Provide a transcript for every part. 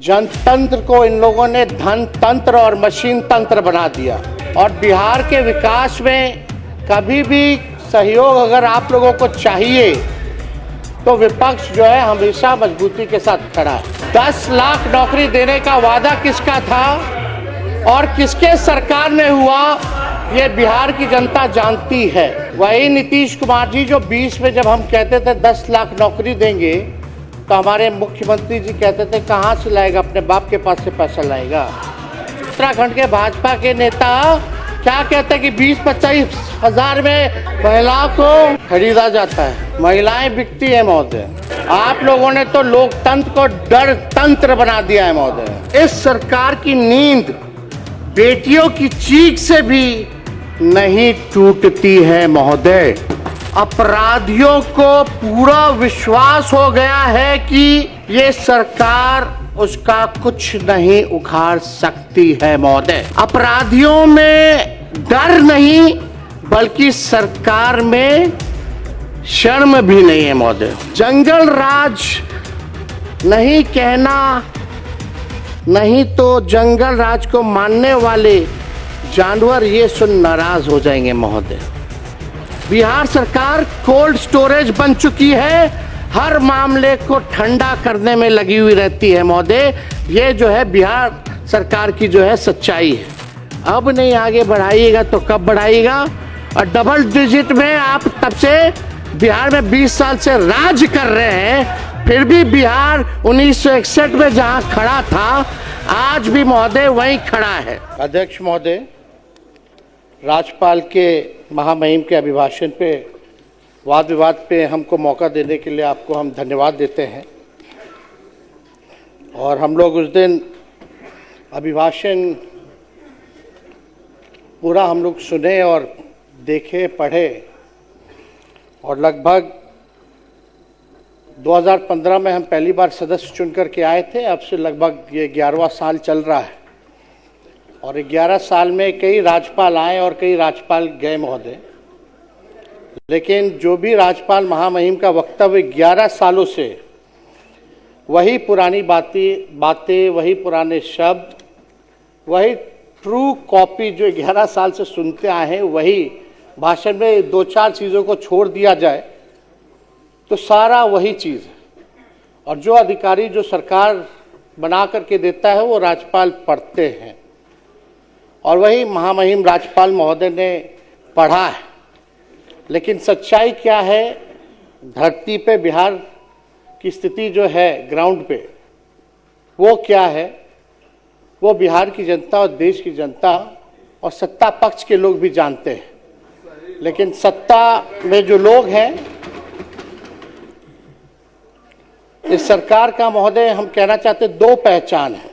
जनतंत्र को इन लोगों ने धन तंत्र और मशीन तंत्र बना दिया। और बिहार के विकास में कभी भी सहयोग अगर आप लोगों को चाहिए तो विपक्ष जो है हमेशा मजबूती के साथ खड़ा है। 10 लाख नौकरी देने का वादा किसका था और किसके सरकार में हुआ, ये बिहार की जनता जानती है। वही नीतीश कुमार जी जो 20 में जब हम कहते थे 10 लाख नौकरी देंगे तो हमारे मुख्यमंत्री जी कहते थे कहाँ से लाएगा, अपने बाप के पास से पैसा लाएगा। उत्तराखंड के भाजपा के नेता क्या कहते हैं कि 20-25 हजार में महिलाओं को खरीदा जाता है, महिलाएं बिकती है महोदय। आप लोगों ने तो लोकतंत्र को डर तंत्र बना दिया है महोदय। इस सरकार की नींद बेटियों की चीख से भी नहीं टूटती है महोदय। अपराधियों को पूरा विश्वास हो गया है कि ये सरकार उसका कुछ नहीं उखाड़ सकती है महोदय। अपराधियों में डर नहीं बल्कि सरकार में शर्म भी नहीं है महोदय। जंगल राज नहीं कहना, नहीं तो जंगल राज को मानने वाले जानवर ये सुन नाराज हो जाएंगे महोदय। बिहार सरकार कोल्ड स्टोरेज बन चुकी है, हर मामले को ठंडा करने में लगी हुई रहती है महोदय। ये जो है बिहार सरकार की जो है सच्चाई है। अब नहीं आगे बढ़ाइएगा तो कब बढ़ाइएगा। और डबल डिजिट में आप तब से बिहार में 20 साल से राज कर रहे हैं, फिर भी बिहार 1961 में जहां खड़ा था आज भी महोदय वहीं खड़ा है। अध्यक्ष महोदय, राज्यपाल के महामहिम के अभिभाषण पे वाद विवाद पे हमको मौका देने के लिए आपको हम धन्यवाद देते हैं। और हम लोग उस दिन अभिभाषण पूरा हम लोग सुने और देखे पढ़े और लगभग 2015 में हम पहली बार सदस्य चुन करके आए थे। अब से लगभग ये 11वां साल चल रहा है और 11 साल में कई राज्यपाल आए और कई राज्यपाल गए महोदय। लेकिन जो भी राज्यपाल महामहिम का वक्तव्य 11 सालों से वही पुरानी बातें वही पुराने शब्द, वही ट्रू कॉपी जो 11 साल से सुनते आए हैं, वही भाषण में 2-4 चीज़ों को छोड़ दिया जाए तो सारा वही चीज़ है। और जो अधिकारी जो सरकार बना करके देता है वो राज्यपाल पढ़ते हैं और वही महामहिम राज्यपाल महोदय ने पढ़ा है। लेकिन सच्चाई क्या है, धरती पे बिहार की स्थिति जो है ग्राउंड पे वो क्या है, वो बिहार की जनता और देश की जनता और सत्ता पक्ष के लोग भी जानते हैं। लेकिन सत्ता में जो लोग हैं, इस सरकार का महोदय हम कहना चाहते 2 पहचान है,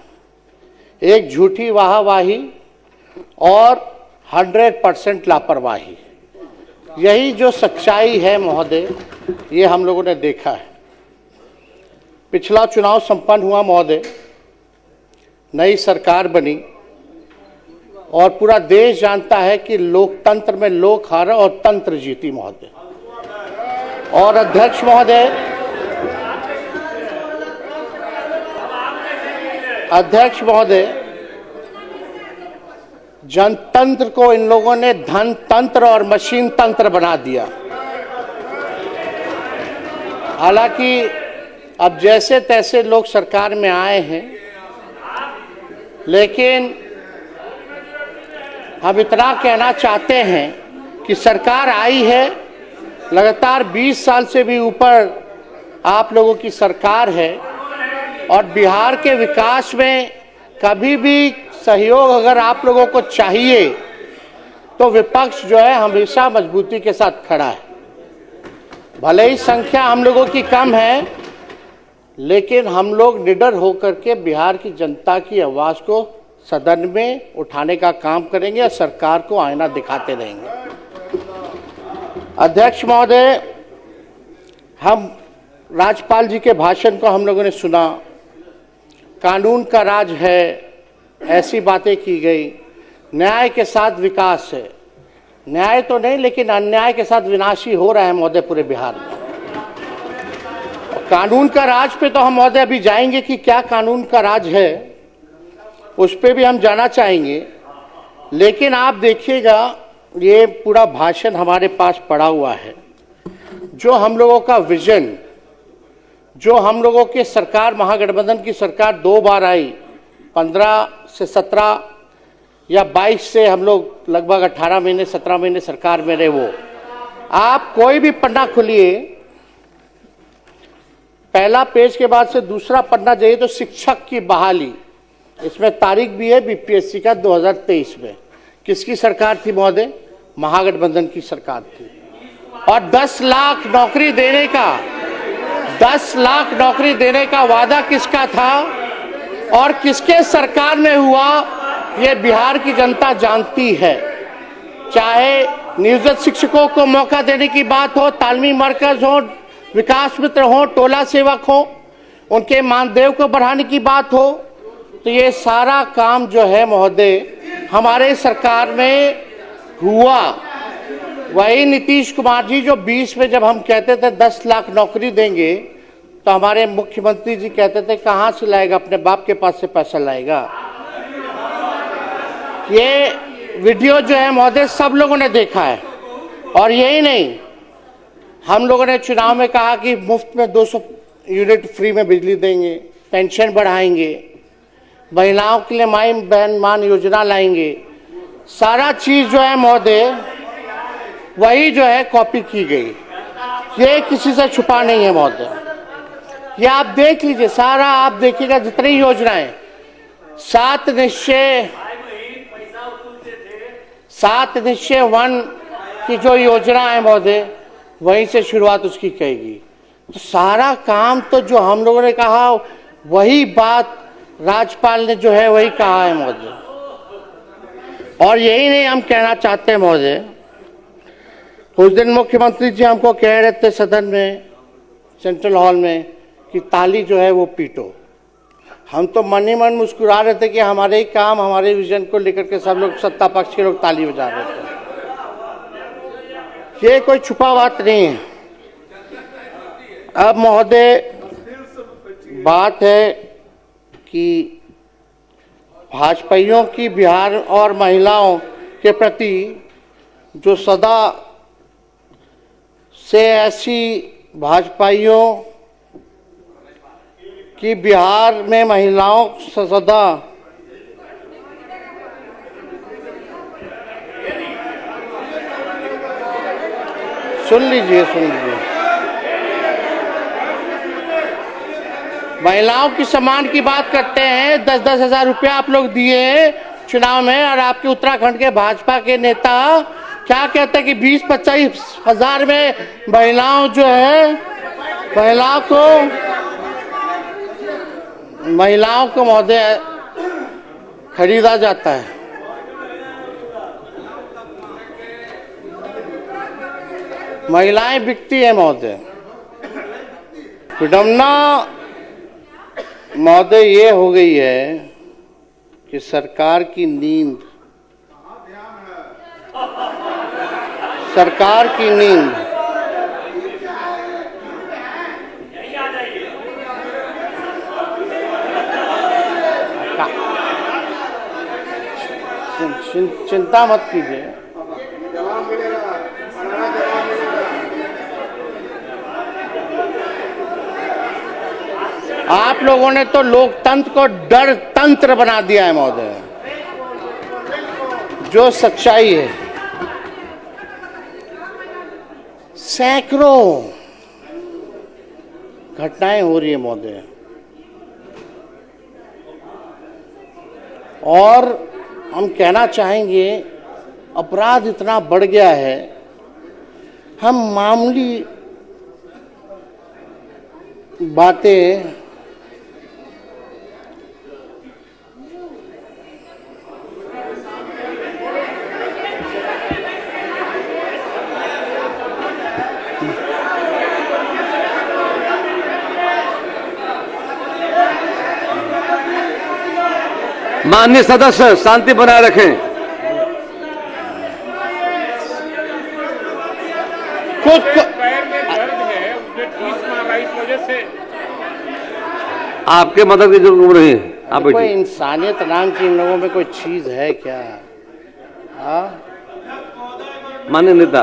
एक झूठी वाहवाही और 100% लापरवाही। यही जो सच्चाई है महोदय, ये हम लोगों ने देखा है। पिछला चुनाव संपन्न हुआ महोदय, नई सरकार बनी और पूरा देश जानता है कि लोकतंत्र में लोक हारा और तंत्र जीती महोदय। और अध्यक्ष महोदय, जनतंत्र को इन लोगों ने धन तंत्र और मशीन तंत्र बना दिया। हालांकि अब जैसे तैसे लोग सरकार में आए हैं, लेकिन हम इतना कहना चाहते हैं कि सरकार आई है, लगातार 20 साल से भी ऊपर आप लोगों की सरकार है और बिहार के विकास में कभी भी सहयोग अगर आप लोगों को चाहिए तो विपक्ष जो है हमेशा मजबूती के साथ खड़ा है। भले ही संख्या हम लोगों की कम है, लेकिन हम लोग निडर होकर के बिहार की जनता की आवाज़ को सदन में उठाने का काम करेंगे और सरकार को आईना दिखाते रहेंगे। अध्यक्ष महोदय, हम राज्यपाल जी के भाषण को हम लोगों ने सुना, कानून का राज है, ऐसी बातें की गई, न्याय के साथ विकास है। न्याय तो नहीं लेकिन अन्याय के साथ विनाश ही हो रहा है महोदय पूरे बिहार में। कानून का राज पे तो हम महोदय अभी जाएंगे कि क्या कानून का राज है, उस पे भी हम जाना चाहेंगे। लेकिन आप देखिएगा, ये पूरा भाषण हमारे पास पड़ा हुआ है। जो हम लोगों का विजन, जो हम लोगों के सरकार, महागठबंधन की सरकार 2 बार आई, 15 से 17 या 22 से हम लोग लगभग 18 महीने 17 महीने सरकार में रहे। वो आप कोई भी पन्ना खोलिए, पहला पेज के बाद से दूसरा पन्ना जाइए तो शिक्षक की बहाली, इसमें तारीख भी है बीपीएससी का 2023 में। किसकी सरकार थी महोदय? महागठबंधन की सरकार थी। और 10 लाख नौकरी देने का 10 लाख नौकरी देने का वादा किसका था और किसके सरकार में हुआ, ये बिहार की जनता जानती है। चाहे नियोजित शिक्षकों को मौका देने की बात हो, तालमी मरकज हो, विकास मित्र हो, टोला सेवक हो, उनके मानदेय को बढ़ाने की बात हो, तो ये सारा काम जो है महोदय हमारे सरकार में हुआ। वही नीतीश कुमार जी जो 20 में जब हम कहते थे 10 लाख नौकरी देंगे, तो हमारे मुख्यमंत्री जी कहते थे कहां से लाएगा, अपने बाप के पास से पैसा लाएगा। ये वीडियो जो है महोदय सब लोगों ने देखा है। और यही नहीं, हम लोगों ने चुनाव में कहा कि मुफ्त में 200 यूनिट फ्री में बिजली देंगे, पेंशन बढ़ाएंगे, महिलाओं के लिए माई बहन मान योजना लाएंगे। सारा चीज जो है महोदय वही जो है कॉपी की गई, ये किसी से छुपा नहीं है महोदय। ये आप देख लीजिए, सारा आप देखिएगा जितनी योजनाएं, 7 निश्चय 1 की जो योजना है महोदय, वहीं से शुरुआत उसकी कहेगी। तो सारा काम तो जो हम लोगों ने कहा वही बात राज्यपाल ने जो है वही कहा है महोदय। और यही नहीं हम कहना चाहते हैं महोदय, उस दिन मुख्यमंत्री जी हमको कह रहे थे सदन में, सेंट्रल हॉल में, कि ताली जो है वो पीटो। हम तो मन ही मन मुस्कुरा रहे थे कि हमारे ही काम, हमारे विजन को लेकर के सब लोग, सत्ता पक्ष के लोग ताली बजा रहे थे। ये कोई छुपा बात नहीं है। अब महोदय बात है कि भाजपाइयों की बिहार और महिलाओं के प्रति जो सदा से ऐसी भाजपाइयों की बिहार में महिलाओं सदा सुन लीजिए महिलाओं की सम्मान की बात करते हैं। 10-10 हजार रुपया आप लोग दिए चुनाव में, और आपके उत्तराखंड के भाजपा के नेता क्या कहते हैं कि 20-25 हजार में महिलाओं जो है, महिलाओं को महोदय खरीदा जाता है। महिलाएं बिकती है महोदय। विडम्बना महोदय ये हो गई है कि सरकार की नींद चिंता मत कीजिए, आप लोगों ने तो लोकतंत्र को डर तंत्र बना दिया है महोदय। जो सच्चाई है, सैकड़ों घटनाएं हो रही है महोदय, और हम कहना चाहेंगे अपराध इतना बढ़ गया है। हम मामूली बातें माननीय सदस्य शांति बनाए रखें। कुछ पैर में दर्द है, उन्हें 30 मारा इस वजह से आपके मदद की जरूरत नहीं है, आप कोई बैठिए। इंसानियत नाम की इन लोगों में कोई चीज है क्या? हाँ, माननीय नेता,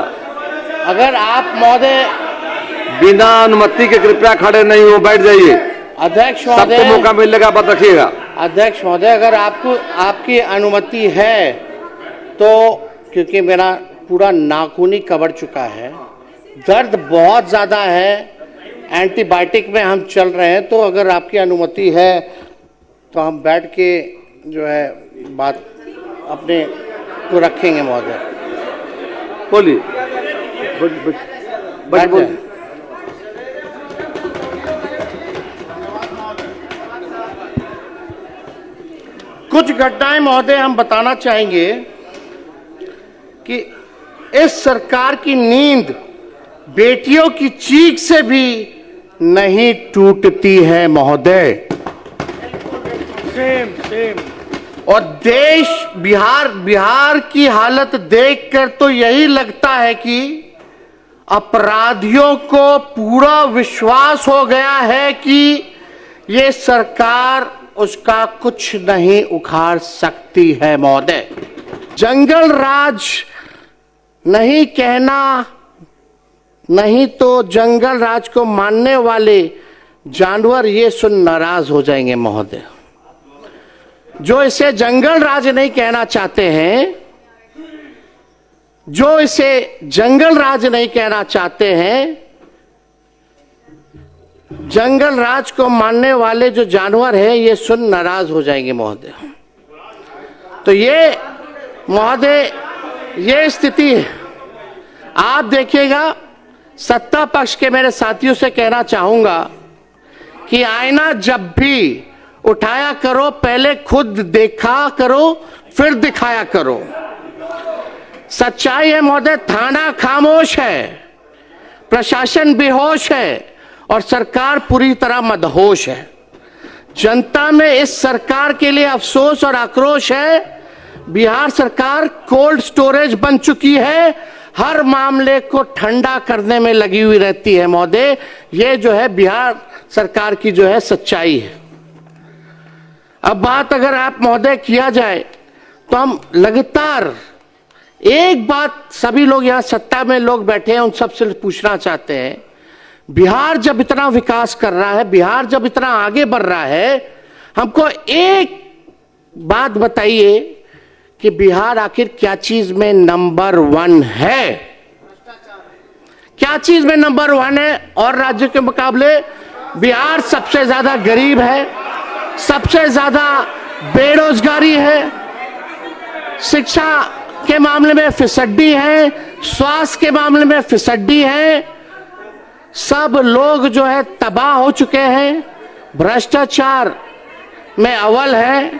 अगर आप महोदय, बिना अनुमति के कृपया खड़े नहीं हो, बैठ जाइए। अध्यक्ष सबको महोदय, मौका मिलेगा, बात रखिएगा। अध्यक्ष महोदय, अगर आपको आपकी अनुमति है तो, क्योंकि मेरा पूरा नाखून ही कबर चुका है, दर्द बहुत ज़्यादा है, एंटीबायोटिक में हम चल रहे हैं, तो अगर आपकी अनुमति है तो हम बैठ के जो है बात अपने को रखेंगे महोदय। बोलिए, बैठ बोलिए। जाएं। कुछ घटनाएं महोदय हम बताना चाहेंगे कि इस सरकार की नींद बेटियों की चीख से भी नहीं टूटती है महोदय। और देश बिहार की हालत देखकर तो यही लगता है कि अपराधियों को पूरा विश्वास हो गया है कि ये सरकार उसका कुछ नहीं उखाड़ सकती है महोदय। जंगल राज नहीं कहना, नहीं तो जंगल राज को मानने वाले जानवर ये सुन नाराज हो जाएंगे महोदय। जो इसे जंगल राज नहीं कहना चाहते हैं, जो इसे जंगल राज नहीं कहना चाहते हैं, जंगल राज को मानने वाले जो जानवर हैं ये सुन नाराज हो जाएंगे महोदय। तो ये महोदय ये स्थिति है। आप देखिएगा, सत्ता पक्ष के मेरे साथियों से कहना चाहूंगा कि आईना जब भी उठाया करो, पहले खुद देखा करो, फिर दिखाया करो। सच्चाई है महोदय, थाना खामोश है, प्रशासन बेहोश है और सरकार पूरी तरह मदहोश है। जनता में इस सरकार के लिए अफसोस और आक्रोश है। बिहार सरकार कोल्ड स्टोरेज बन चुकी है, हर मामले को ठंडा करने में लगी हुई रहती है महोदय। ये जो है बिहार सरकार की जो है सच्चाई है। अब बात अगर आप महोदय किया जाए तो हम लगातार एक बात सभी लोग यहाँ सत्ता में लोग बैठे हैं उन सबसे पूछना चाहते हैं, बिहार जब इतना विकास कर रहा है, बिहार जब इतना आगे बढ़ रहा है, हमको एक बात बताइए कि बिहार आखिर क्या चीज में नंबर 1 है? क्या चीज में नंबर 1 है? और राज्यों के मुकाबले बिहार सबसे ज्यादा गरीब है, सबसे ज्यादा बेरोजगारी है, शिक्षा के मामले में फिसड्डी है, स्वास्थ्य के मामले में फिसड्डी है, सब लोग जो है तबाह हो चुके हैं, भ्रष्टाचार में अव्वल है।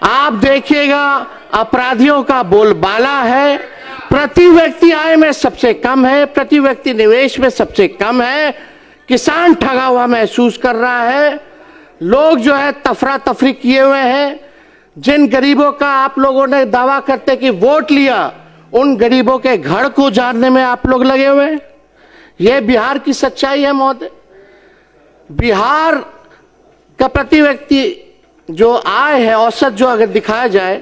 आप देखिएगा अपराधियों का बोलबाला है, प्रति व्यक्ति आय में सबसे कम है, प्रति व्यक्ति निवेश में सबसे कम है, किसान ठगा हुआ महसूस कर रहा है, लोग जो है तफरा तफरी किए हुए हैं। जिन गरीबों का आप लोगों ने दावा करते कि वोट लिया, उन गरीबों के घर को उजाड़ने में आप लोग लगे हुए हैं। यह बिहार की सच्चाई है महोदय। बिहार का प्रति व्यक्ति जो आय है औसत जो अगर दिखाया जाए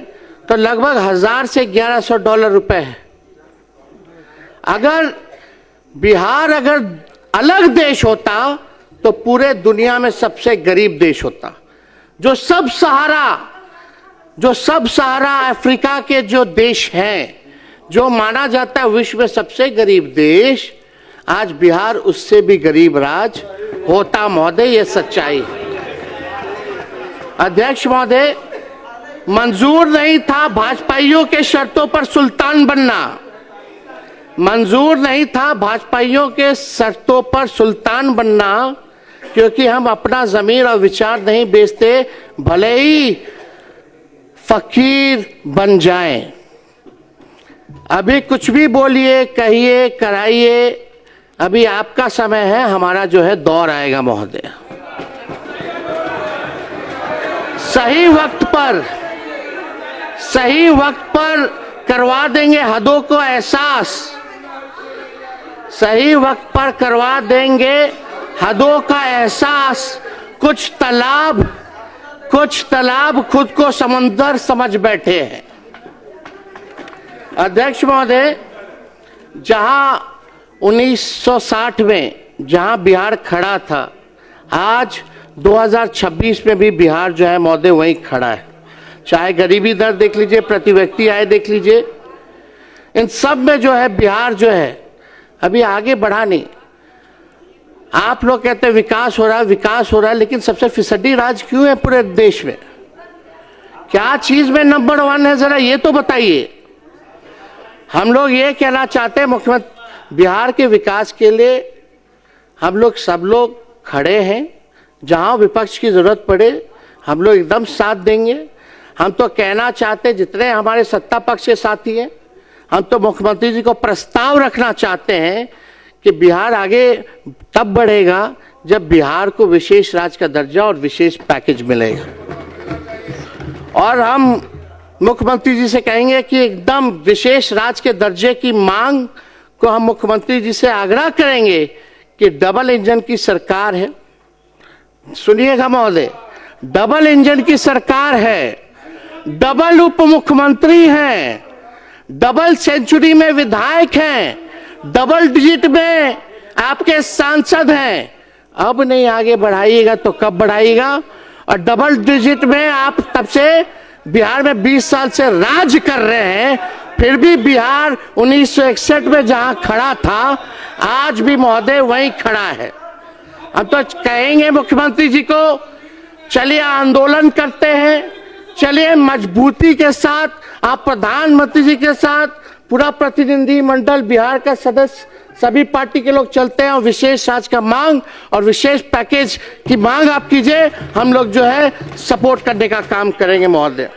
तो लगभग 1000 से 1100 डॉलर रुपए है। अगर बिहार अगर अलग देश होता तो पूरे दुनिया में सबसे गरीब देश होता। जो सब सहारा अफ्रीका के जो देश हैं, जो माना जाता है विश्व में सबसे गरीब देश, आज बिहार उससे भी गरीब राज होता महोदय। ये सच्चाई है। अध्यक्ष महोदय, मंजूर नहीं था भाजपाइयों के शर्तों पर सुल्तान बनना, मंजूर नहीं था भाजपाइयों के शर्तों पर सुल्तान बनना, क्योंकि हम अपना जमीर और विचार नहीं बेचते, भले ही फकीर बन जाएं। अभी कुछ भी बोलिए, कहिए, कराइए, अभी आपका समय है, हमारा जो है दौर आएगा महोदय। सही वक्त पर करवा देंगे हदों को एहसास, सही वक्त पर करवा देंगे हदों का एहसास। कुछ तालाब खुद को समंदर समझ बैठे हैं। अध्यक्ष महोदय, जहां 1960 में जहां बिहार खड़ा था, आज 2026 में भी बिहार जो है महोदय वहीं खड़ा है। चाहे गरीबी दर देख लीजिए, प्रति व्यक्ति आय देख लीजिए, इन सब में जो है बिहार जो है अभी आगे बढ़ा नहीं। आप लोग कहते हैं विकास हो रहा है, लेकिन सबसे फिसड्डी राज्य क्यों है पूरे देश में? क्या चीज में नंबर 1 है, जरा ये तो बताइए। हम लोग ये कहना चाहते हैं, मुख्यमंत्री बिहार के विकास के लिए हम लोग सब लोग खड़े हैं। जहां विपक्ष की जरूरत पड़े हम लोग एकदम साथ देंगे। हम तो कहना चाहते हैं, जितने हमारे सत्ता पक्ष के साथी हैं, हम तो मुख्यमंत्री जी को प्रस्ताव रखना चाहते हैं कि बिहार आगे तब बढ़ेगा जब बिहार को विशेष राज्य का दर्जा और विशेष पैकेज मिलेगा। और हम मुख्यमंत्री जी से कहेंगे कि एकदम विशेष राज्य के दर्जे की मांग को हम मुख्यमंत्री जी से आग्रह करेंगे कि डबल इंजन की सरकार है। सुनिएगा महोदय, डबल इंजन की सरकार है, डबल उप मुख्यमंत्री हैं, डबल सेंचुरी में विधायक हैं, डबल डिजिट में आपके सांसद हैं। अब नहीं आगे बढ़ाइएगा तो कब बढ़ाइएगा? और डबल डिजिट में आप तब से बिहार में 20 साल से राज कर रहे हैं, फिर भी बिहार 1961 में जहां खड़ा था आज भी महोदय वहीं खड़ा है। हम तो कहेंगे मुख्यमंत्री जी को, चलिए आंदोलन करते हैं, चलिए मजबूती के साथ आप प्रधानमंत्री जी के साथ पूरा प्रतिनिधि मंडल बिहार का सदस्य सभी पार्टी के लोग चलते हैं और विशेष राज्य का मांग और विशेष पैकेज की मांग आप कीजिए। हम लोग जो है सपोर्ट करने का काम करेंगे महोदय।